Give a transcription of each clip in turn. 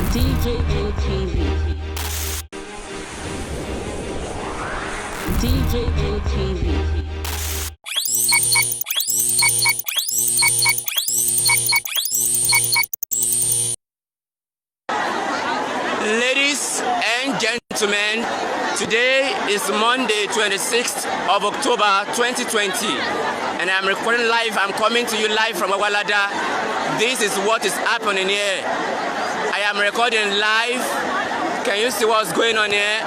DJM TV. DJM TV. Ladies and gentlemen, today is Monday, 26th of October 2020, and I'm recording live. I'm coming to you live from Gwagwalada. This is what is happening here. I am recording live. Can you see what's going on here?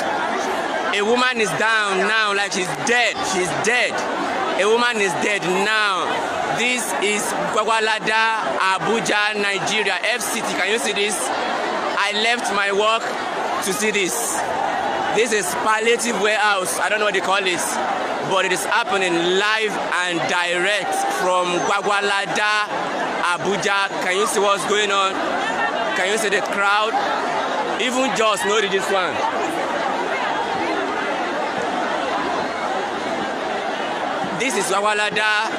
A woman is down now, like she's dead. She's dead. A woman is dead now. This is Gwagwalada Abuja, Nigeria, FCT. Can you see this? I left my work to see this. This is palliative warehouse. I don't know what they call it, but it is happening live and direct from Gwagwalada Abuja. Can you see what's going on? Can you see the crowd? Even just know this one. This is Gwagwalada,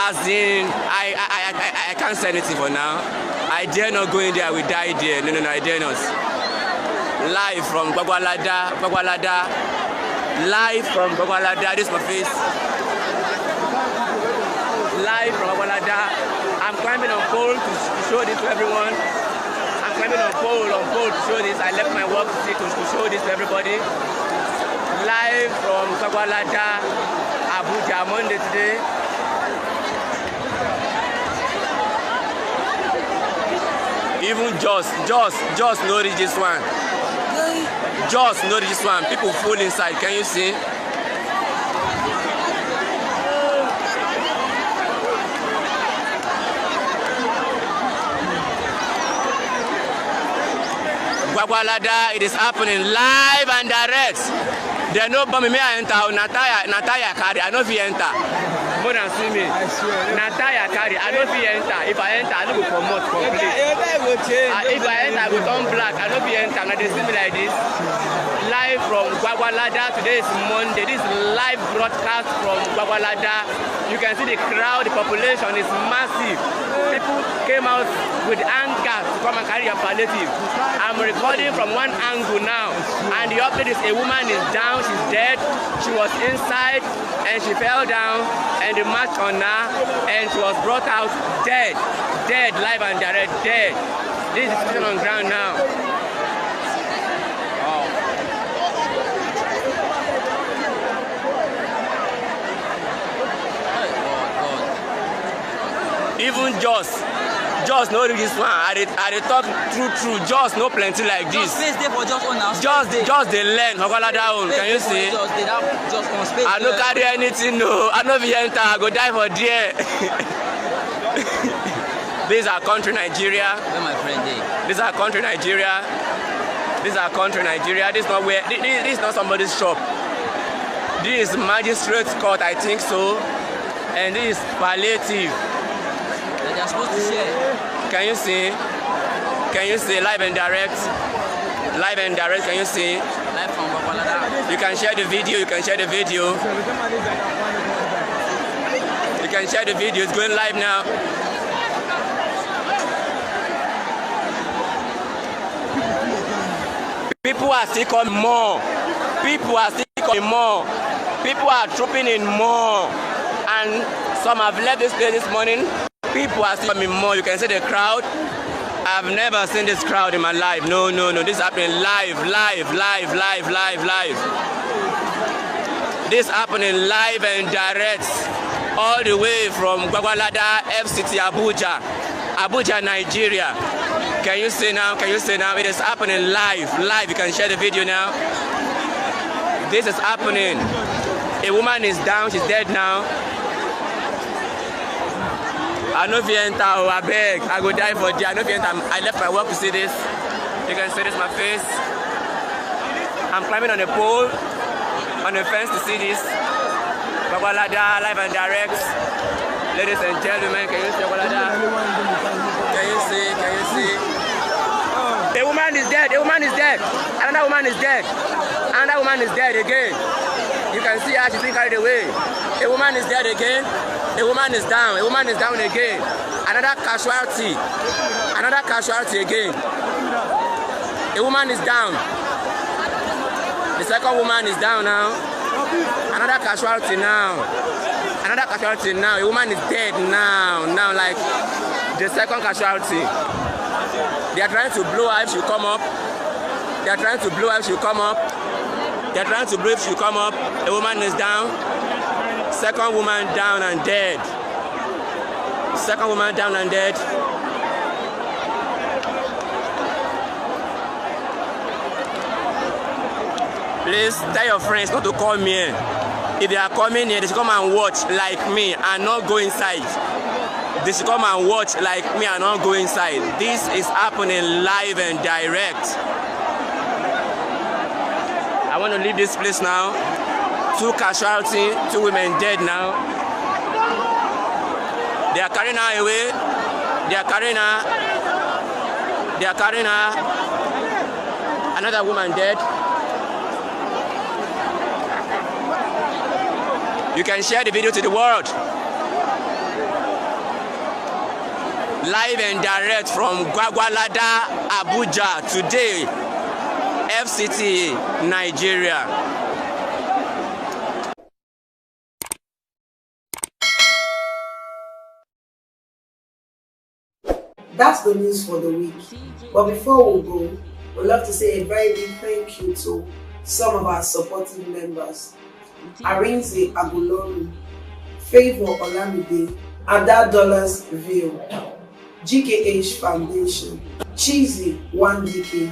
as in I can't say anything for now. I dare not go in there, we die there. No, I dare not. Live from Gwagwalada. Live from Gwagwalada. This is my face. Live from Gwagwalada. I'm climbing on pole to show this to everyone. I'm climbing on pole to show this. I left my work to show this to everybody. Live from Gwagwalada Abuja, Monday today. Even just notice this one. Just notice this one. People full inside. Can you see? Gwagwalada, it is happening live and direct. There no bomb me I enter. Nataya carry. I know if you enter. More than see me. Nataya carry. I know if you enter. If I enter, I don't go promote complete. If I enter, I go turn black. I know if you enter. Now they see me like this. Live from Gwagwalada. Today is Monday. This is live broadcast from Gwagwalada. You can see the crowd. The population is massive. People came out with anger to come and carry a palliative. I'm recording from one angle now, and the update is a woman is down. She's dead. She was inside and she fell down, and the match on her, and she was brought out dead, live and direct, dead. This is sitting on ground now. Oh. Even just know this one. I talk true. Just no plenty like this. Just they learn. Can you see? I don't carry anything. No, I know if you enter, I go die for dear. This is our country, Nigeria. Where my friend is? This is our country, Nigeria. This is our country, Nigeria. This is not where. This is not somebody's shop. This is magistrate's court, I think so. And this is palliative. They are supposed to share. Can you see? Can you see live and direct? Live and direct, can you see? Live from Gwagwalada. You can share the video, you can share the video. You can share the video, it's going live now. People are still coming more. People are still coming more. People are trooping in more. And some have left this place this morning. People are still coming more. You can see the crowd. I've never seen this crowd in my life. No. This is happening live. This is happening live and direct. All the way from Gwagwalada, FCT Abuja, Nigeria. Can you see now? It is happening live. You can share the video now. This is happening. A woman is down. She's dead now. I know if you enter, I beg. I go die for dear. I know if you enter. I left my work to see this. You can see this, my face. I'm climbing on a pole, on a fence to see this. Gwagwalada, live and direct. Ladies and gentlemen, can you see Gwagwalada? Can you see? A woman is dead. Another woman is dead. Another woman is dead again. You can see her, she's being carried away. A woman is dead again. A woman is down. A woman is down again. Another casualty again. A woman is down. The second woman is down now. Another casualty now. Another casualty now. A woman is dead now. Now, like the second casualty. They are trying to blow her if she come up. They are trying to blow her if she come up. They are trying to blow if she come up. A woman is down. Second woman down and dead. Second woman down and dead. Please tell your friends not to call me here. If they are coming here, they should come and watch like me and not go inside. They should come and watch like me and not go inside. This is happening live and direct. I want to leave this place now. 2 casualties, 2 women dead now. They are carrying her away. They are carrying her. They are carrying her. Another woman dead. You can share the video to the world. Live and direct from Gwagwalada Abuja today, FCT, Nigeria. That's the news for the week. But before we go, we'd love to say a very big thank you to some of our supporting members. Arinze Agulonu, Favor Olamide, Ada Dollars View, GKH Foundation, Cheesy 1DK,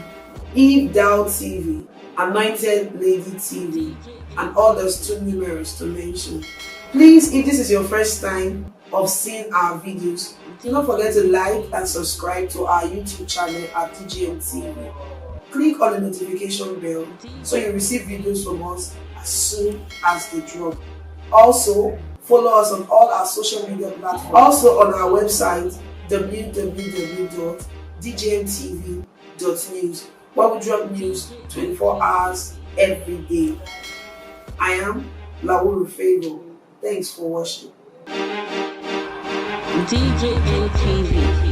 Eve Dow TV, Anointed Lady TV, and others too numerous to mention. Please, if this is your first time of seeing our videos, do not forget to like and subscribe to our YouTube channel at DJM TV. Click on the notification bell so you receive videos from us as soon as they drop. Also, follow us on all our social media platforms. Also on our website www.djmtv.news, where we drop news 24 hours every day. I am Lawuru Favor. Thanks for watching. DJM TV.